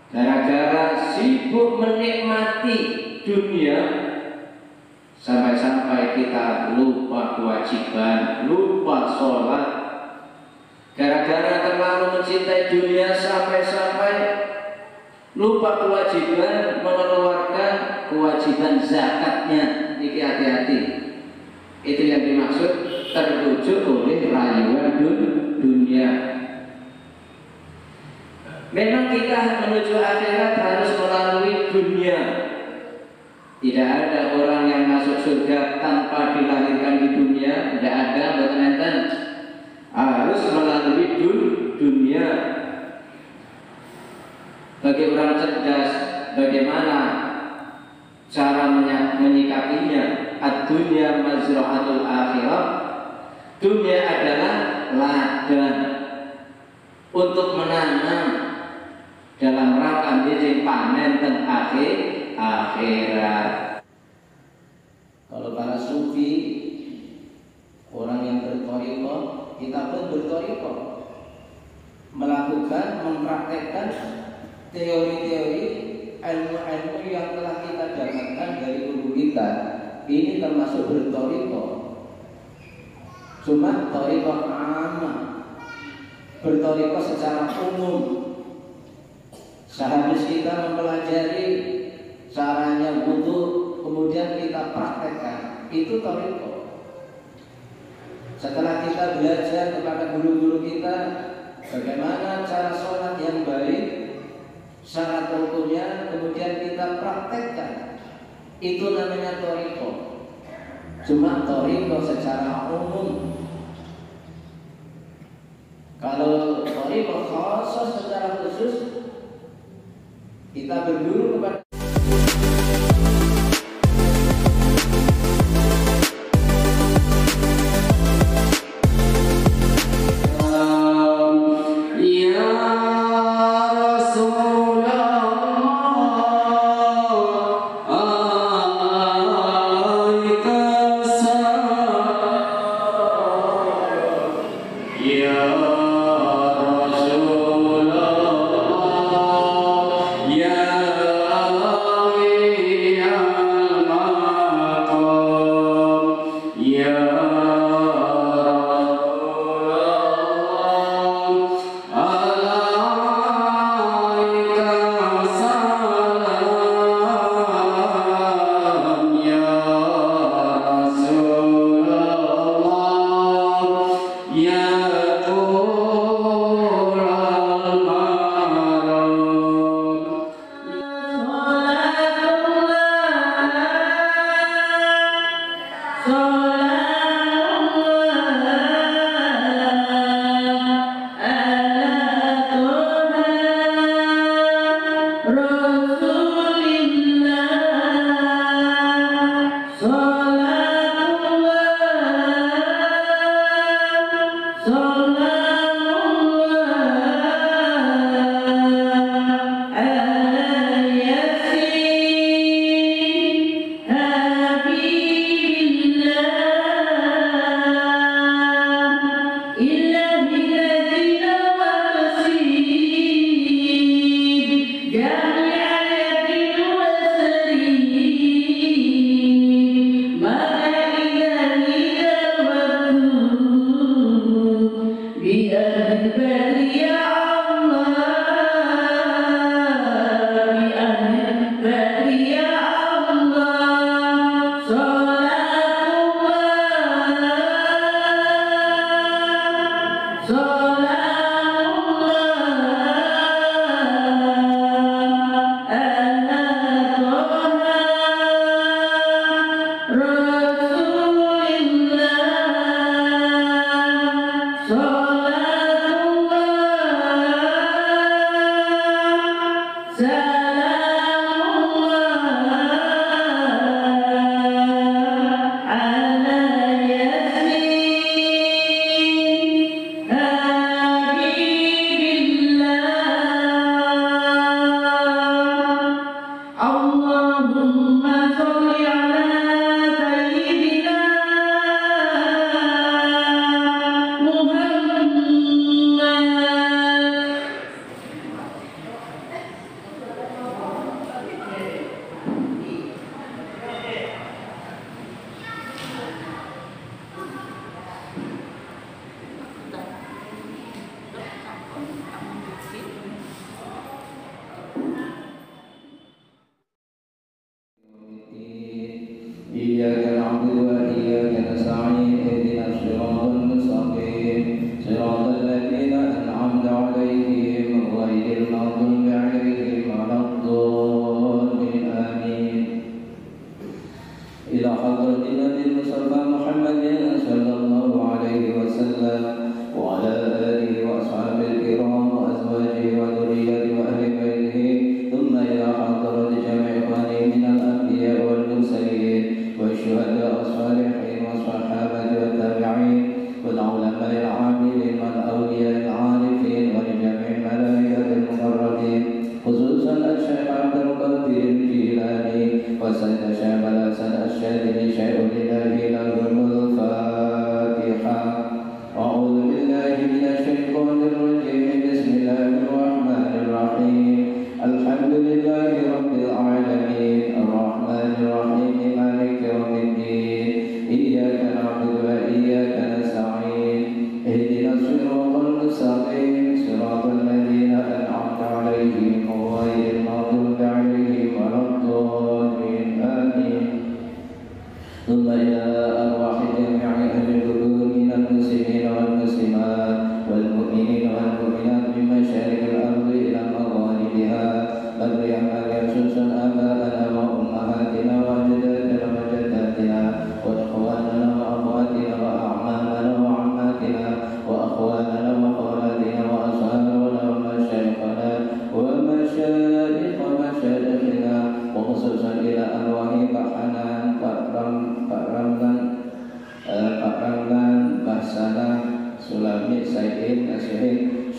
Gara-gara sibuk menikmati dunia, sampai-sampai kita lupa kewajiban, lupa sholat. Gara-gara terlalu mencintai dunia, sampai-sampai lupa kewajiban mengeluarkan kewajiban zakatnya. Ini hati-hati. Itu yang dimaksud tertuju oleh rayuan dunia. Memang kita menuju akhirat harus melalui dunia. Tidak ada orang yang masuk surga tanpa dilahirkan di dunia. Tidak ada, betul-betul. Harus melalui dunia. Bagi orang cerdas, bagaimana cara menyikapinya? Ad-dunya mazra'atul akhirah. Dunia adalah ladang untuk menanam dalam rangka menjadi panen dan akhirat. Kalau para sufi, orang yang berthariqah, kita pun berthariqah, melakukan, mempraktekkan teori-teori ilmu-ilmu yang telah kita dapatkan dari guru kita. Ini termasuk berthariqah. Cuma thariqah ammah, berthariqah secara umum. Sehabis kita mempelajari caranya wudu, kemudian kita praktekkan, itu thariqah. Setelah kita belajar kepada guru-guru kita bagaimana cara sholat yang baik, syarat rukunnya, kemudian kita praktekkan, itu namanya thariqah. Cuma thariqah secara umum. Kalau thariqah khusus secara khusus, kita berguru kepada Ya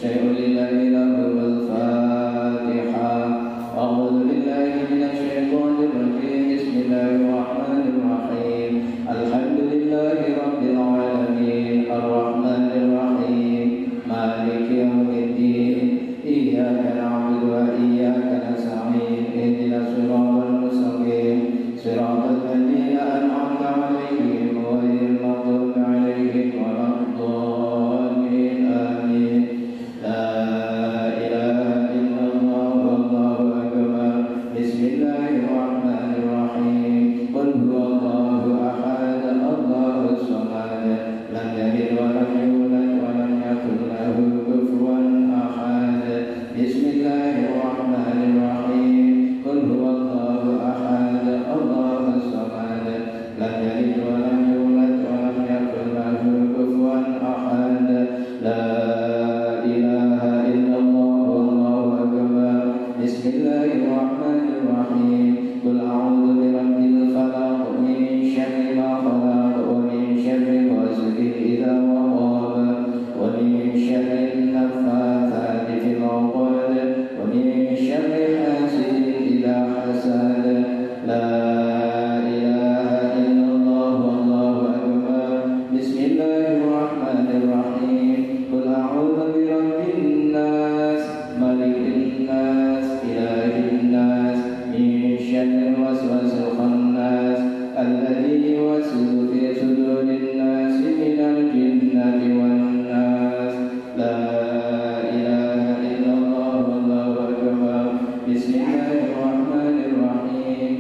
شيء لله له الفاتحة. أعوذ بالله من الشيطان الرجيم. بسم الله الرحمن الرحيم. الحمد لله رب العالمين الرحمن الرحيم مالك يوم الدين إياك نعبد وإياك نستعين اهدنا الصراط المستقيم صراط الذين أنعمت عليهم غير المغضوب عليهم ولا الضالين آمين. لا إله إلا الله والله أكبر. بسم الله الرحمن الرحيم. قل هو الله أحد الله الصمد لم يلد ولم يولد ولم يكن له كفوا أحد. بسم الله الرحمن الرحيم. قل هو الله أحد الله الصمد لم يلد ولم يولد ولم يكن له كفوا أحد. لا إله إلا الله والله أكبر. بسم الله الرحمن الرحيم. قل أعوذ برب الفلق من شر ما خلق ومن شر غاسق إذا وقب ومن شر النفاثات في العقد ومن شر حاسد إذا حسد. لا إله إلا الله والله أكبر. بسم الله الرحمن الرحيم. قل أعوذ برب الناس ملك الناس إله الناس من شر الوسواس الخناس الذي يوسوس في صدور الناس من الجنة والناس. لا إله إلا الله والله أكبر. بسم الله الرحمن الرحيم.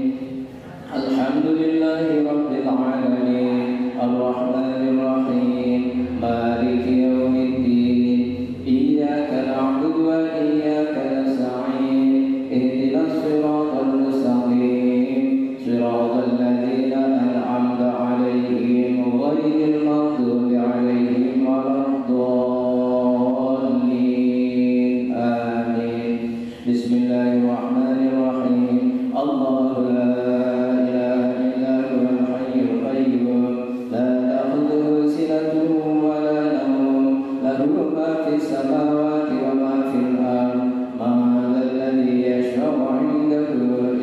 الحمد لله رب العالمين الرحمن الرحيم مالك يوم الدين إياك نعبد وإياك نستعين اهدنا الصراط المستقيم صراط الذين أنعمت عليهم غير المغضوب عليهم ولا الضالين آمين. بسم الله الرحمن الرحيم. الله لا إله إلا هو الحي القيوم لا تأخذه سنة ولا نوم له ما في السماوات وما في الأرض. من ذا الذي يشفع عنده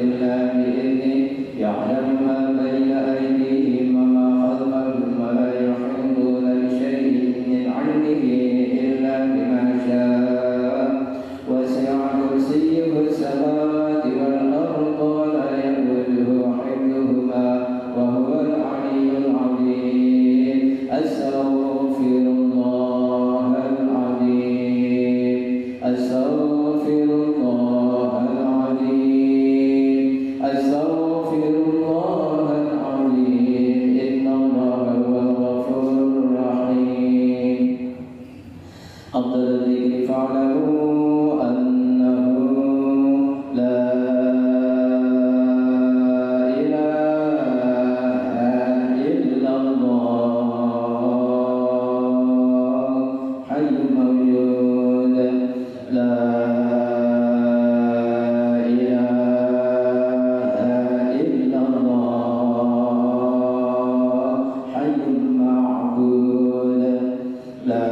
إلا بإذنه يعلم ما بين أيديهم وما خلفهم ولا يحيطون بشيء من علمه إلا بما شاء. وسع كرسيه السماوات والأرض ولا يئوده حفظهما وهو العلي العظيم. أستغفر الله العظيم. أستغفر الله العظيم. أستغفر الله العظيم. إن الله هو الغفور الرحيم. أفضل الذكر فاعلموا أنه لا إله إلا الله حي موجود. لا إله إلا الله حي معبود. لا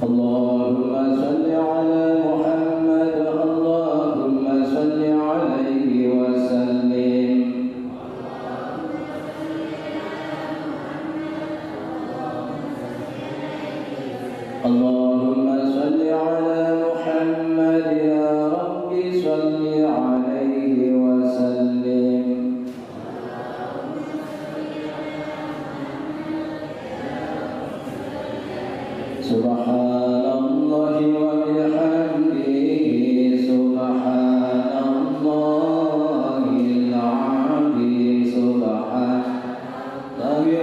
اللهم صل على محمد اللهم صل عليه وسلم اللهم صل على محمد يا رب صل عليه وسلم سبحان الله وبحمده سبحان الله العظيم سبحان الله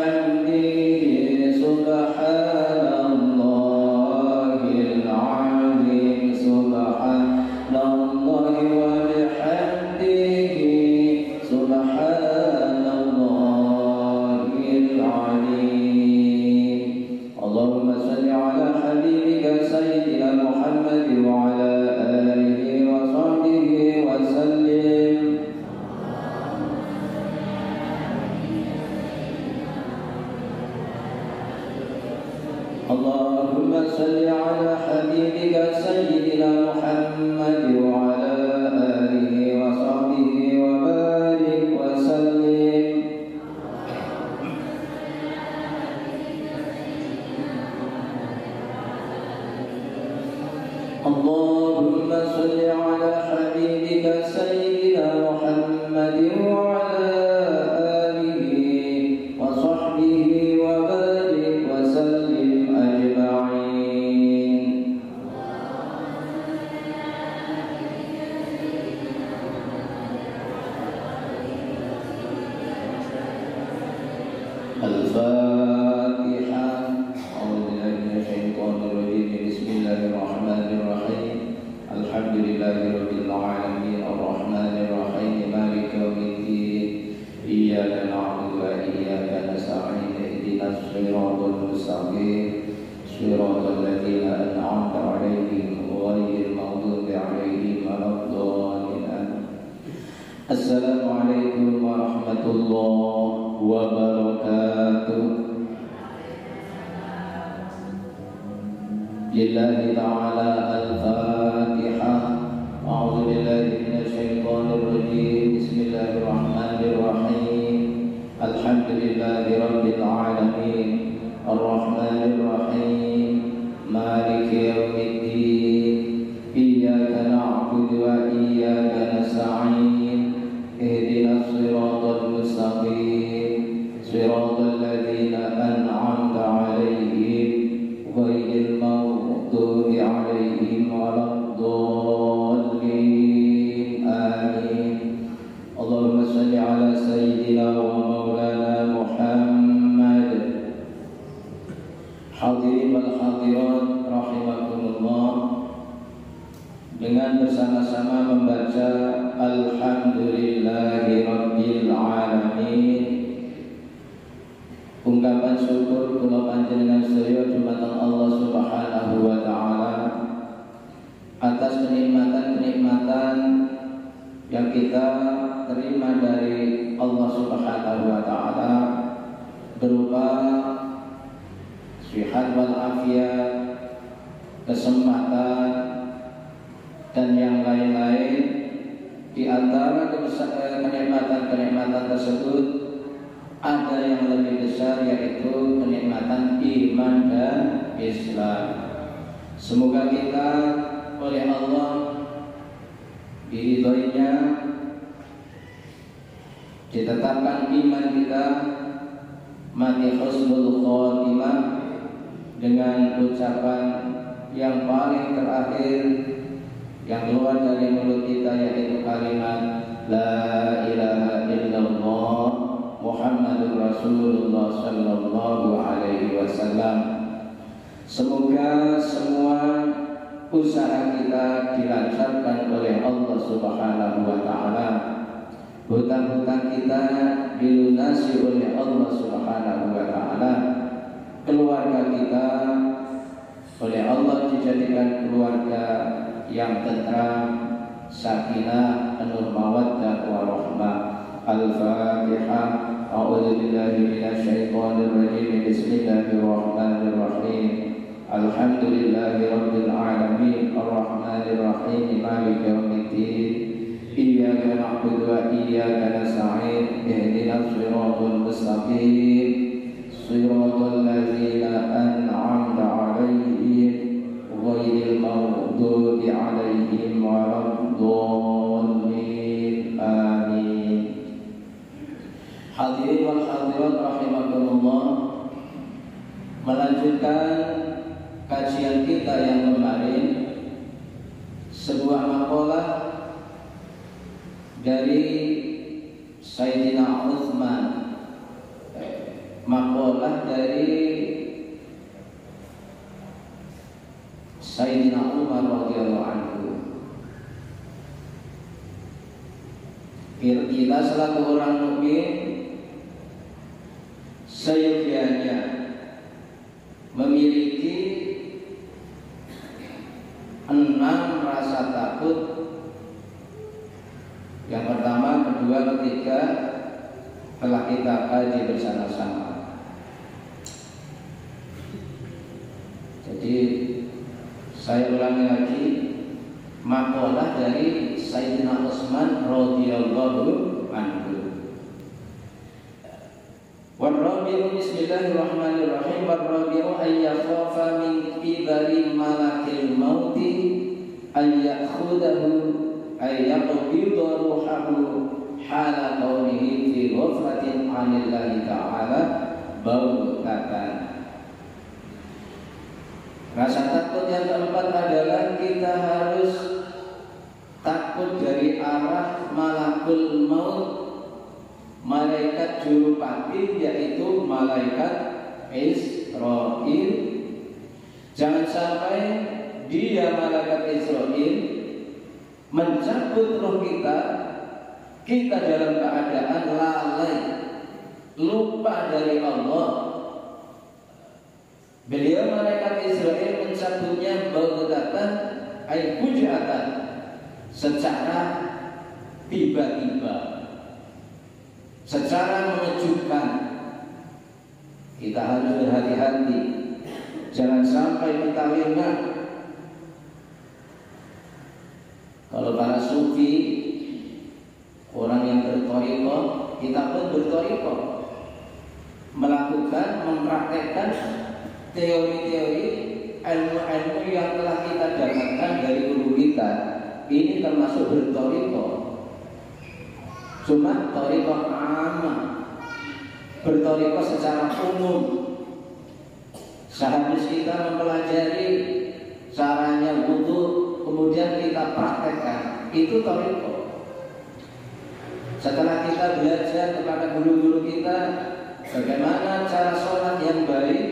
وبحمده سبحان الله العظيم سبحان الله وبحمده سبحان الله العظيم اللهم صل على حبيبك سيدنا محمد وعلى آله وصحبه وسلم اللهم صل على حبيبك سيدنا محمد وعلى آله وصحبه وبارك وسلم اللهم صل على حبيبك سيدنا محمد وعلى آله وصحبه وبارك وسلم أجمعين الفاتحة أعوذ بالله من الشيطان الرجيم بسم الله الرحمن الرحيم الحمد لله رب العالمين الرحمن الرحيم مالك يوم الدين إياك نعبد وإياك نستعين اهدنا الصراط المستقيم صراط الذين أنعمت عليهم غير المغضوب عليهم ولا الضالين السلام عليكم ورحمة الله وبركاته لله تعالى الفاتحة أعوذ بالله من الشيطان الرجيم بسم الله الرحمن الرحيم الحمد لله رب العالمين الرحمن الرحيم مالك يوم الدين إياك نعبد وإياك نستعين اهدنا الصراط المستقيم صراط الذين أنعمت عليهم غير المغضوب عليهم ولا الضالين آمين اللهم صل على سيدنا ومولانا محمد حاضرين والحاضرات rahimakumullah dengan bersama-sama membaca Alhamdulillahi Rabbil Alamin. Ungkapan syukur kula panjenengan sedaya dumateng Allah Subhanahu wa taala atas kenikmatan-kenikmatan yang kita terima dari Allah Subhanahu wa taala berupa sehat wal afiat, kesempatan dan yang lain-lain. Di antara kenikmatan-kenikmatan tersebut ada yang lebih besar, yaitu kenikmatan iman dan Islam. Semoga kita oleh Allah diridhoinya, ditetapkan iman kita mati husnul khotimah dengan ucapan yang paling terakhir yang keluar dari mulut kita, yaitu kalimat La ilaha illallah Muhammadur Rasulullah sallallahu alaihi wasallam. Semoga semua usaha kita dilancarkan oleh Allah Subhanahu wa taala. Hutang-hutang kita dilunasi oleh Allah Subhanahu wa taala. Keluarga kita oleh Allah dijadikan keluarga yang tentram, sakinah, penuh mawaddah warahmah. Al-Fatihah. A'udzu billahi minasyaitonir rajim. Bismillahirrahmanirrahim. rahim maliki yaumiddin iyyaka na'budu wa iyyaka nasta'in ihdinas siratal mustaqim siratal ladzina an'amta 'alaihim ghairil maghdubi 'alaihim waladdallin amin. Hadirin wal hadirat rahimakumullah, melanjutkan kajian kita yang kemarin, sebuah makalah dari Sayyidina Utsman, makalah dari Sayyidina Umar radhiyallahu anhu. Kita selaku orang mukmin seyogyanya memiliki 6 rasa takut. Yang pertama, kedua, ketiga telah kita kaji bersama-sama. Jadi saya ulangi lagi, makalah dari Sayyidina Utsman radhiyallahu anhu. Warrabi'u bismillahirrahmanirrahim. Warrabi'u ayyakhafa min qibali malakil mauti ayyakhudahu ayyaqbidu ruhahu hala qawlihi fi ghaflatin 'anillahi ta'ala bautatan. Rasa takut yang keempat adalah kita harus takut dari arah malakul maut, malaikat juru pati, yaitu malaikat Israil. Jangan sampai dia malaikat Israil mencabut roh kita dalam keadaan lalai, lupa dari Allah. Beliau malaikat Israil mencabutnya baghtatan ay fujatan, secara tiba-tiba, secara mengejutkan. Kita harus berhati-hati, jangan sampai kita lengah. Kalau para sufi, orang yang berthariqah, kita pun berthariqah, melakukan, mempraktekkan teori-teori, ilmu-ilmu yang telah kita dapatkan dari guru kita. Ini termasuk berthariqah. Cuma thariqah ammah, berthariqah secara umum. Sehabis kita mempelajari caranya wudu, kemudian kita praktekkan, itu thariqah. Setelah kita belajar kepada guru-guru kita bagaimana cara sholat yang baik,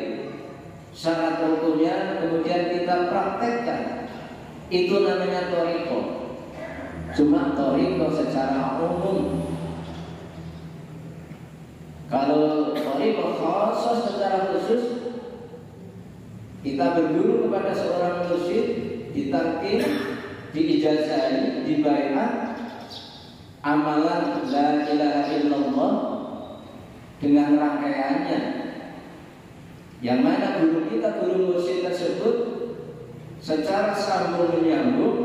syarat rukunnya, kemudian kita praktekkan, itu namanya thariqah. Cuma thariqah secara umum. Kalau thariqah khusus secara khusus, kita berguru kepada seorang mursyid, ditalqin, diijazahi, dibaiat amalan la ilaha illallah dengan rangkaiannya, yang mana guru kita, guru mursyid tersebut secara sambung menyambung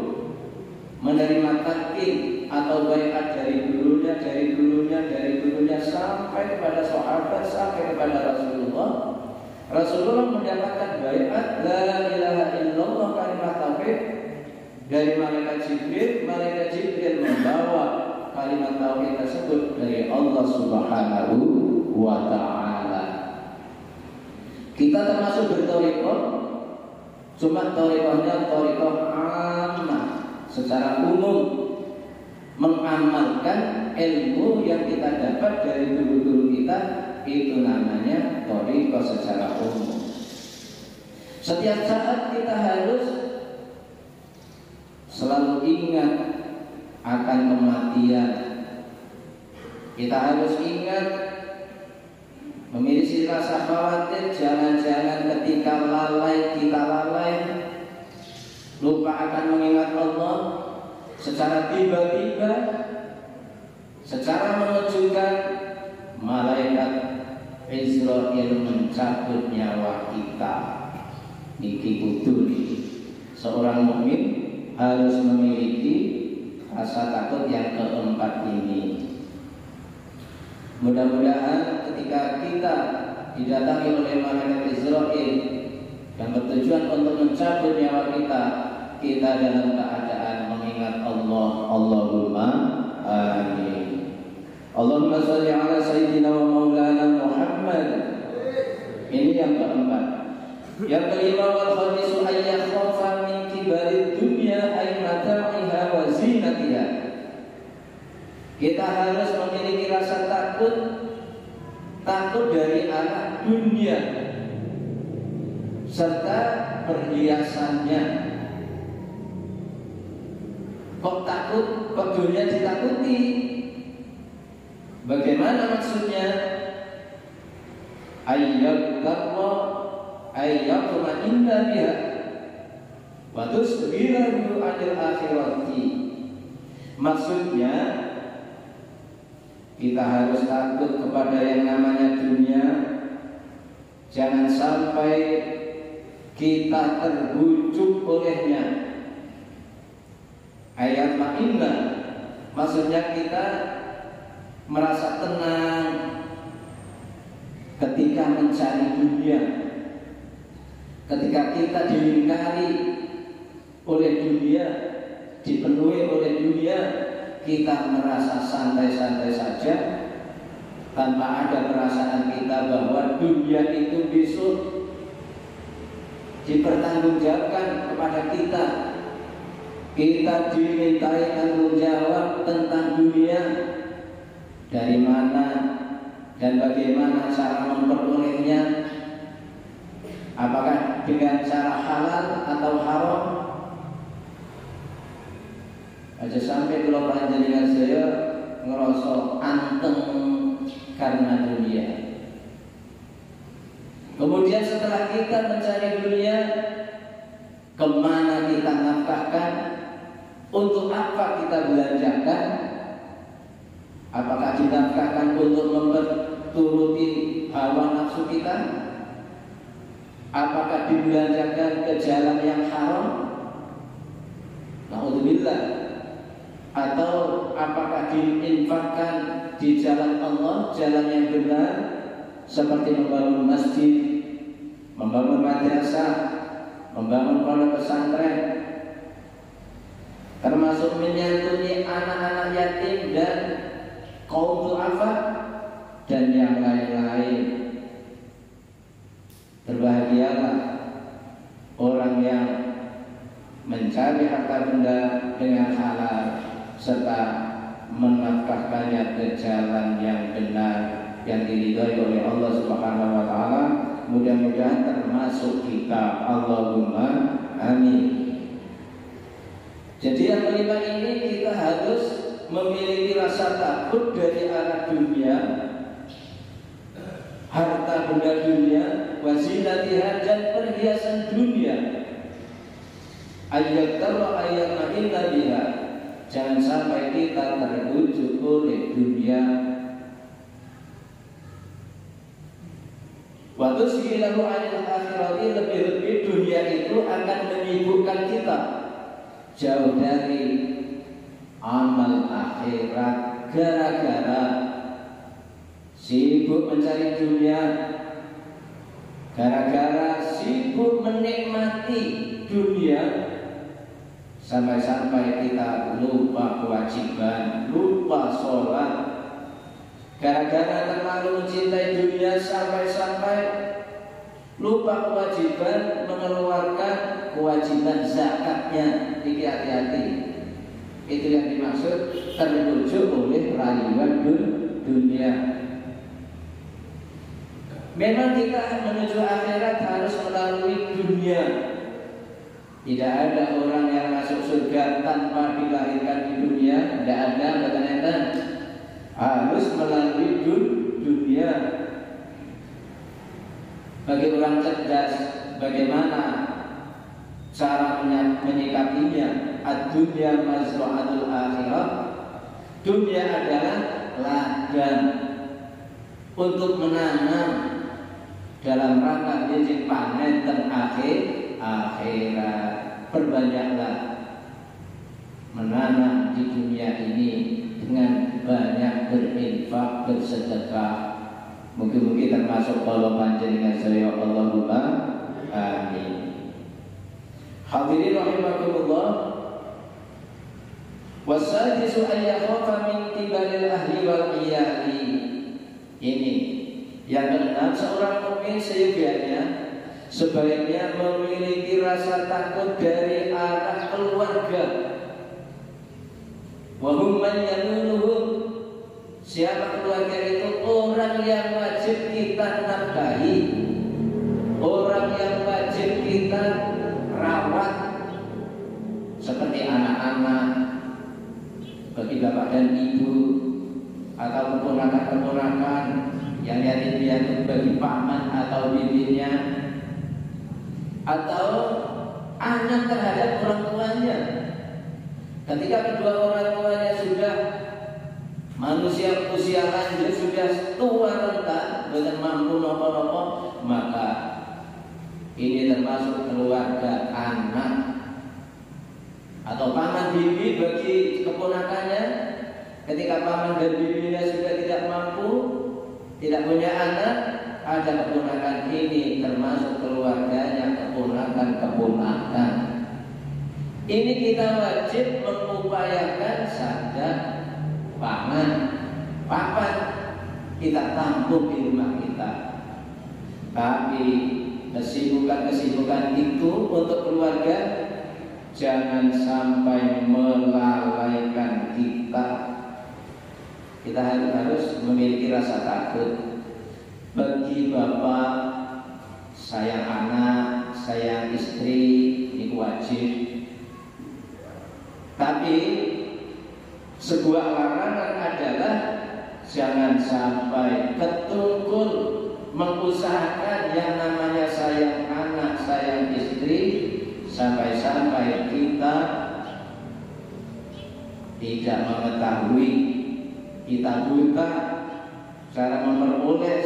menerima talqin atau baiat dari gurunya, dari gurunya, dari gurunya sampai kepada sahabat, sampai kepada Rasulullah. Rasulullah mendapatkan baiat la ilaha illallah, kalimat tauhid dari malaikat Jibril. Malaikat Jibril membawa kalimat tauhid tersebut dari Allah Subhanahu wa ta'ala. Kita termasuk berthariqah, cuma thariqahnya thariqah ammah, secara umum, mengamalkan ilmu yang kita dapat dari guru-guru kita. Itu namanya thariqah secara umum. Setiap saat kita harus selalu ingat akan kematian. Kita harus ingat, memiliki rasa khawatir, jangan-jangan ketika kita lalai, lupa akan mengingat Allah, secara tiba-tiba, secara mengejutkan, malaikat Israil mencabut nyawa kita. Niki kudu seorang mukmin harus memiliki rasa takut yang keempat ini. Mudah-mudahan ketika kita didatangi oleh malaikat Israil yang bertujuan untuk mencabut nyawa kita dalam keadaan mengingat Allah. Allahumma amin. Allahumma sholli ala sayyidina wa maulana Muhammad. Ini yang keempat. Yang kelima, wal khamisu ayyakhafa min kibarid dunya ay mata'iha wa zinatiha. Kita harus memiliki rasa takut dari arah dunia serta perhiasannya. Kok takut? Kok dunia ditakuti? Bagaimana maksudnya? Ayyakuma inna biha wa tusbiru anil akhirati. Maksudnya kita harus takut kepada yang namanya dunia. Jangan sampai kita terbujuk olehnya. Ayat ma'inna maksudnya kita merasa tenang ketika mencari dunia. Ketika kita dilingkari oleh dunia, dipenuhi oleh dunia, kita merasa santai-santai saja tanpa ada perasaan kita bahwa dunia itu besok dipertanggungjawabkan kepada kita. Kita dimintai tanggung jawab tentang dunia, dari mana dan bagaimana cara memperolehnya, apakah dengan cara halal atau haram. Aja sampai kalau panjenengan saya ngerasa anteng karena dunia. Kemudian setelah kita mencari dunia, kemana kita nafkahkan? Untuk apa kita belanjakan? Apakah dinafkahkan untuk memperturuti hawa nafsu kita? Apakah dibelanjakan ke jalan yang haram? Na'udzubillah. Atau apakah diinfakkan di jalan Allah, jalan yang benar, seperti membangun masjid, membangun madrasah, membangun pondok pesantren, termasuk menyantuni anak-anak yatim dan kaum du'afa dan yang lain-lain. Berbahagialah orang yang mencari harta benda dengan halal serta menafkahkannya ke jalan yang benar yang diridhai oleh Allah Subhanahu wa taala. Mudah-mudahan termasuk kita. Allahumma amin. Jadi yang kelima ini kita harus memiliki rasa takut dari arah dunia, harta benda dunia, wazinatiha dan perhiasan dunia. Ayyaktara ayyamahinna biha. Jangan sampai kita terbujuk oleh dunia. Waktu sekilahu anil akhirati, lebih-lebih dunia itu akan menyibukkan kita jauh dari amal akhirat. Gara-gara sibuk mencari dunia, gara-gara sibuk menikmati dunia, sampai-sampai kita lupa kewajiban, lupa sholat. Gara-gara terlalu mencintai dunia, sampai-sampai lupa kewajiban mengeluarkan kewajiban zakatnya. Ini hati-hati. Itu yang dimaksud terbujuk oleh rayuan dunia. Memang kita menuju akhirat harus melalui dunia. Tidak ada orang yang masuk surga tanpa dilahirkan di dunia. Tidak ada, kata-kata. Harus melalui dunia. Bagi orang cerdas, bagaimana cara menyikapinya? Ad-dunya mazra'atul akhirah. Dunia adalah ladang untuk menanam dalam rangka biji panen dan akhirat. Perbanyaklah menanam di dunia ini dengan banyak berinfak, bersedekah. Mungkin termasuk kalau panjenengan saya Allahumma amin. Hadirin rahimakumullah. Wasadisu an yakhafa min kibaril ahli wal iyali. Ini yang keenam, seorang mukmin seyogianya sebaiknya memiliki rasa takut dari arah keluarga. Wa hum man yalunuhum. Siapa keluarga itu? Orang yang wajib kita nafkahi, orang yang wajib kita rawat, seperti anak-anak, bagi bapak dan ibu, atau keponakan-keponakan yang yatim piatu bagi paman atau bibinya, atau anak terhadap orang tuanya. Ketika kedua orang tuanya sudah manusia usia lanjut, sudah tua renta, belum mampu nopo-nopo, maka ini termasuk keluarga anak atau paman bibi bagi keponakannya. Ketika paman dan bibinya sudah tidak mampu, tidak punya anak, ada keponakan, ini termasuk keluarganya keponakan-keponakan. Ini kita wajib mengupayakan sadar pangan, papan kita tampung di rumah kita. Tapi kesibukan itu untuk keluarga jangan sampai melalaikan kita. Kita harus memiliki rasa takut. Bagi bapak sayang anak, sayang istri, ini wajib. Tapi sebuah larangan adalah jangan sampai ketungkul mengusahakan yang namanya sayang anak, sayang istri, sampai-sampai kita tidak mengetahui, kita buta cara memperoleh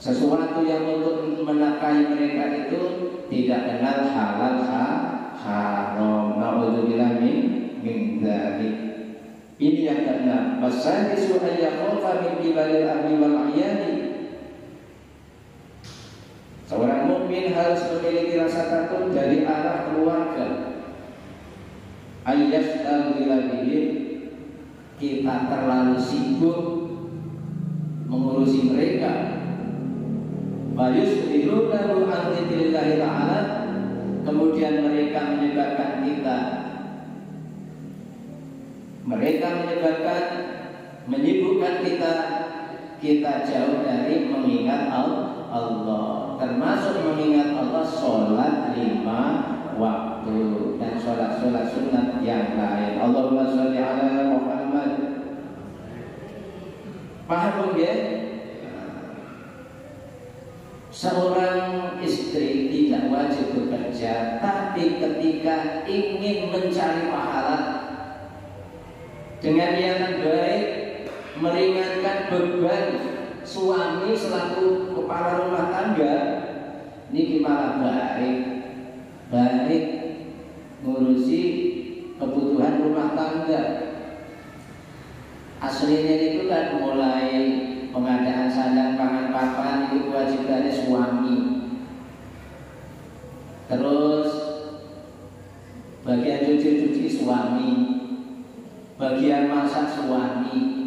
sesuatu yang untuk menafkahi mereka itu tidak kenal halal haram. Naudzubillah min dzalik. Ini yang keenam. Wasadisu an yakhafa min kibaril ahli wal iyali. Seorang mukmin harus memiliki rasa takut dari arah keluarga. Ayyashtaghila bihim, kita terlalu sibuk mengurusi mereka. Wa yusbilunahu an dzikrillahi ta'ala, kemudian mereka menyebabkan menyibukkan kita jauh dari mengingat Allah. Termasuk mengingat Allah sholat 5 waktu dan sholat sunat yang lain. Allahumma sholli ala Muhammad. Paham ya? Seorang istri tidak wajib bekerja, tapi ketika ingin mencari pahala dengan niatan baik, meringankan beban suami selaku kepala rumah tangga, ini malah baik ngurusi kebutuhan rumah tangga. Aslinya itu kan mulai pengadaan sandang pangan papan itu kewajibannya suami. Terus bagian cuci suami, bagian masak suami.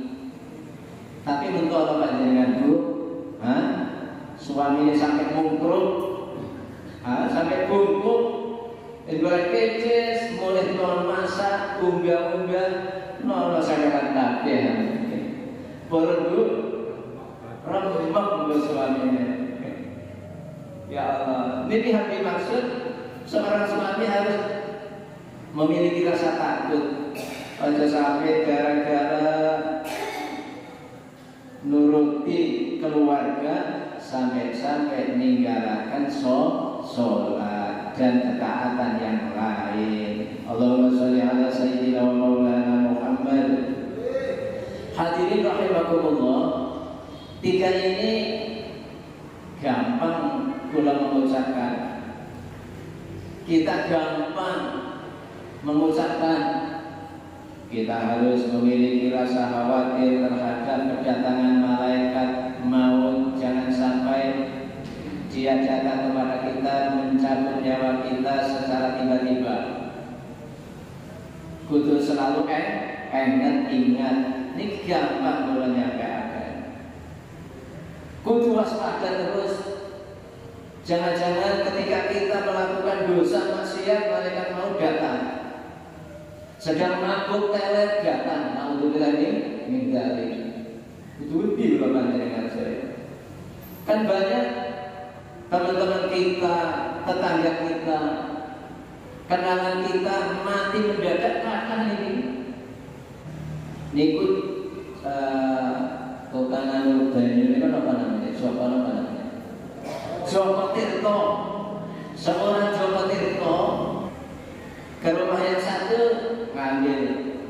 Tapi untuk apa panjenengan Bu? Suaminya sampai mungkruk, sampai bungkuk, ibarat keces, mulai non masak, unggah-unggah, nono sangat kabeh. Baru remek Bu suaminya. Ya Allah, ini yang dimaksud seorang suami harus memiliki rasa takut. Aja sampai gara-gara nuruti keluarga sampai meninggalkan sholat dan ketaatan yang lain. Allahumma sholli ala sayyidina wa maulana Muhammad. Hadirin rahimakumullah, 3 ini gampang kula mengucapkan. Kita gampang mengucapkan kita harus memiliki rasa khawatir terhadap kedatangan malaikat maut. Jangan sampai dia datang kepada kita mencabut nyawa kita secara tiba-tiba. Kudu selalu ingat ini gampang mulanya keadaan. Kudu waspada terus. Jangan-jangan ketika kita melakukan dosa maksiat malaikat maut datang. Sedang mabuk teler datang. Alhamdulillah ini dari. Itu lebih loh dengan saya. Kan banyak teman-teman kita, tetangga kita, kenalan kita mati mendadak kapan ini? Nikut kokanan banyu ini kan apa namanya? Siapa namanya? Joko Tirto. Seorang Joko Tirto ke rumah yang satu ngambil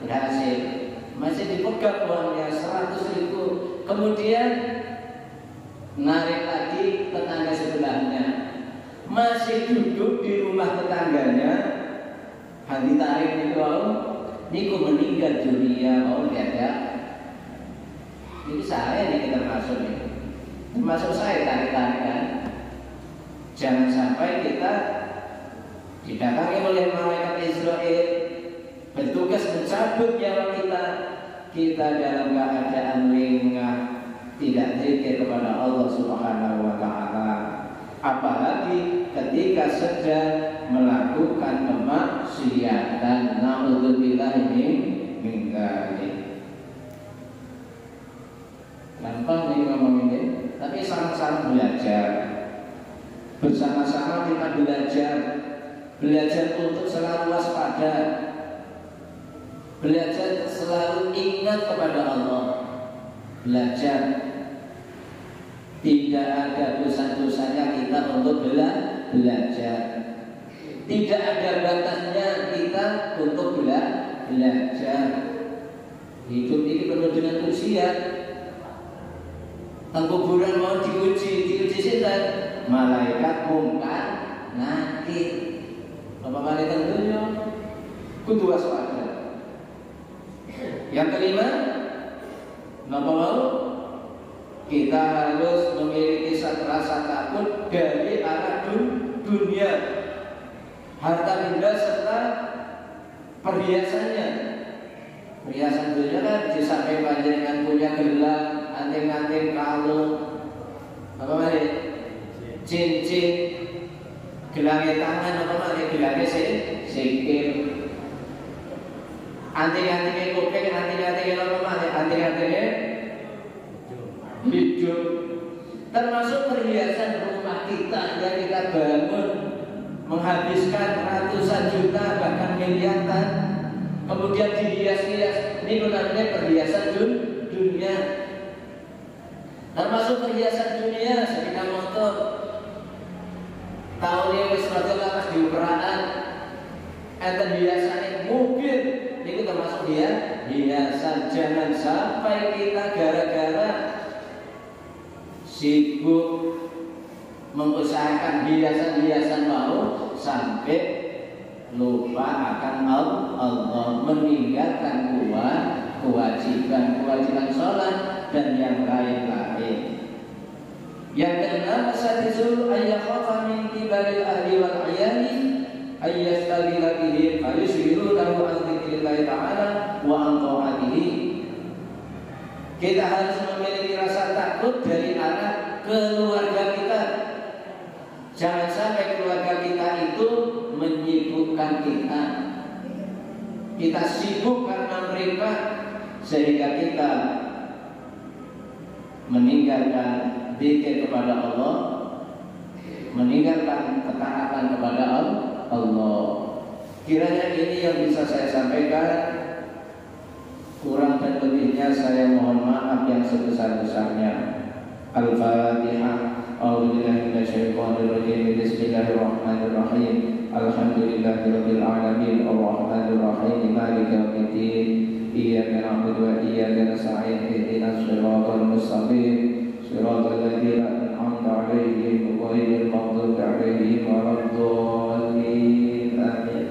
berhasil, masih dipegang uangnya 100.000. Kemudian narik lagi tetangga sebelahnya, masih duduk di rumah tetangganya, hati tarik itu niku meninggal dunia. Ada ini saya nih termasuk nih, termasuk saya tarik-tarikan. Jangan sampai kita didatangi oleh malaikat Israel bertugas mencabut nyawa kita dalam keadaan lengah, tidak zikir kepada Allah Subhanahu wa taala, apalagi ketika sedang melakukan kemaksiatan. Naudzubillah min dzalik. Gampang nih ngomong ini, tapi sama-sama belajar. Bersama-sama kita belajar untuk selalu waspada, belajar selalu ingat kepada Allah, belajar tidak ada dosa-dosanya kita untuk belajar, tidak ada batasnya kita untuk belajar. Hidup ini penuh dengan usia. Kuburan mau diuji setan, malaikat mungkar nakir. Apa malaikat dunia? Kudu waspada. Yang kelima, apa mau? Kita harus memiliki rasa takut dari arah dunia, harta benda serta perhiasannya. Perhiasan dunia kan disampaikan panjenengan punya gelang, anting-anting, kalung, apa lagi? Cincin, gelangnya tangan, apa lagi? Gelangnya sikil, anting-antingnya kuping, anting-antingnya apa lagi? Anting-antingnya hidup. Termasuk perhiasan rumah kita yang kita bangun, menghabiskan ratusan juta bahkan miliaran, kemudian dihias-hias. Ini namanya perhiasan dunia. Termasuk perhiasan dunia sepeda motor. Tahun ini wis pas diukuraan. Enten hiasan mobil. Ini termasuk hiasan. Jangan sampai kita gara-gara sibuk mengusahakan hiasan-hiasan mau sampai lupa akan Allah, meninggalkan kewajiban sholat dan yang lain-lain. Yang keenam, sadizul ayyakhafa min kibaril ahli wal ayani ayyastagila bihi fayushiru lahu an dzikrillahi ta'ala wa an ta'atihi. Kita harus memiliki rasa takut dari arah keluarga kita. Jangan sampai keluarga kita itu menyibukkan kita. Kita sibuk karena mereka sehingga kita meninggalkan zikir kepada Allah, meninggalkan ketaatan kepada Allah. Kiranya ini yang bisa saya sampaikan. Kurang dan lebihnya saya mohon maaf yang sebesar-besarnya. Al-Fatihah. A'udzubillahi minasyaitonirrajim. Bismillahirrahmanirrahim. Alhamdulillahirabbil alamin. Arrahmanir rahim. Maliki yaumiddin. Iyyaka na'budu wa iyyaka nasta'in. Ihdinas shiratal mustaqim. Shiratal ladzina an'amta 'alaihim ghairil maghdubi 'alaihim waladdallin. Amin.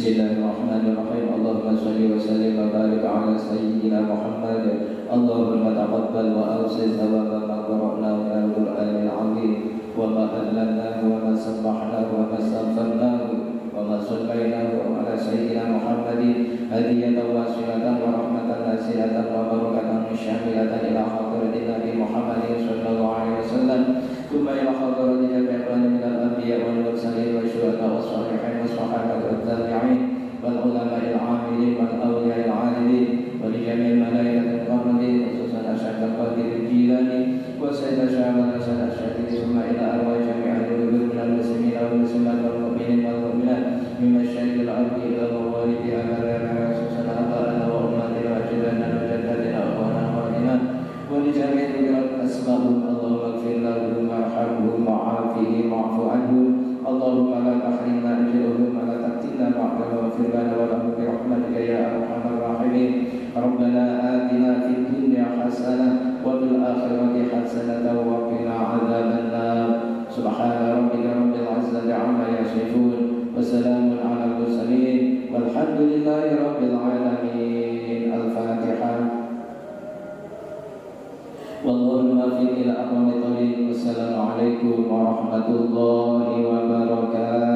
Bismillahirrahmanirrahim. Allahumma shalli wa sallim wa barik ala sayyidina Muhammad. Allahumma taqabbal wa awsi thawaba ma qara'na min al-Qur'anil 'azim wa ma allamnahu wa ma sabbahnahu wa ma astaghfarnahu wa ma sallaynahu ala sayyidina Muhammadin hadiyatan wasilatan wa rahmatan nasilatan wa barakatan syamilatan ila hadratin Nabi Muhammadin sallallahu alaihi wasallam. ثم إلى حضرة جميع من الأنبياء والمرسلين والشهداء والصالحين والصحابة والتابعين والعلماء العاملين والأولياء العاملين ولجميع الملائكة المقربين خصوصا أشهد القادر الجيلاني وسيد شعبان أسد الشهيد ثم إلى أرواح جميع القلوب من المسلمين والمسلمات والمؤمنين والمؤمنات من مشارق الأرض إلى مغاربها مغاربها خصوصا آباءنا وأمهاتنا وأجدادنا وجداتنا وأخواننا وأخواتنا ولجميع أسمائهم. اللهم اغفر لهم وارحمهم وعافهم واعف عنهم. اللهم لا تحرمنا أجرهم ولا تفتنا بعدهم واغفر لنا ولهم برحمتك يا أرحم الراحمين. ربنا آتنا في الدنيا حسنة وفي الآخرة حسنة وقنا عذاب النار. سبحان ربك رب العزة عما يصفون وسلام على المرسلين والحمد لله رب العالمين. الفاتحة. Wallahu muwaffiq ila aqwamit thoriq. Wassalamu alaikum warahmatullahi wabarakatuh.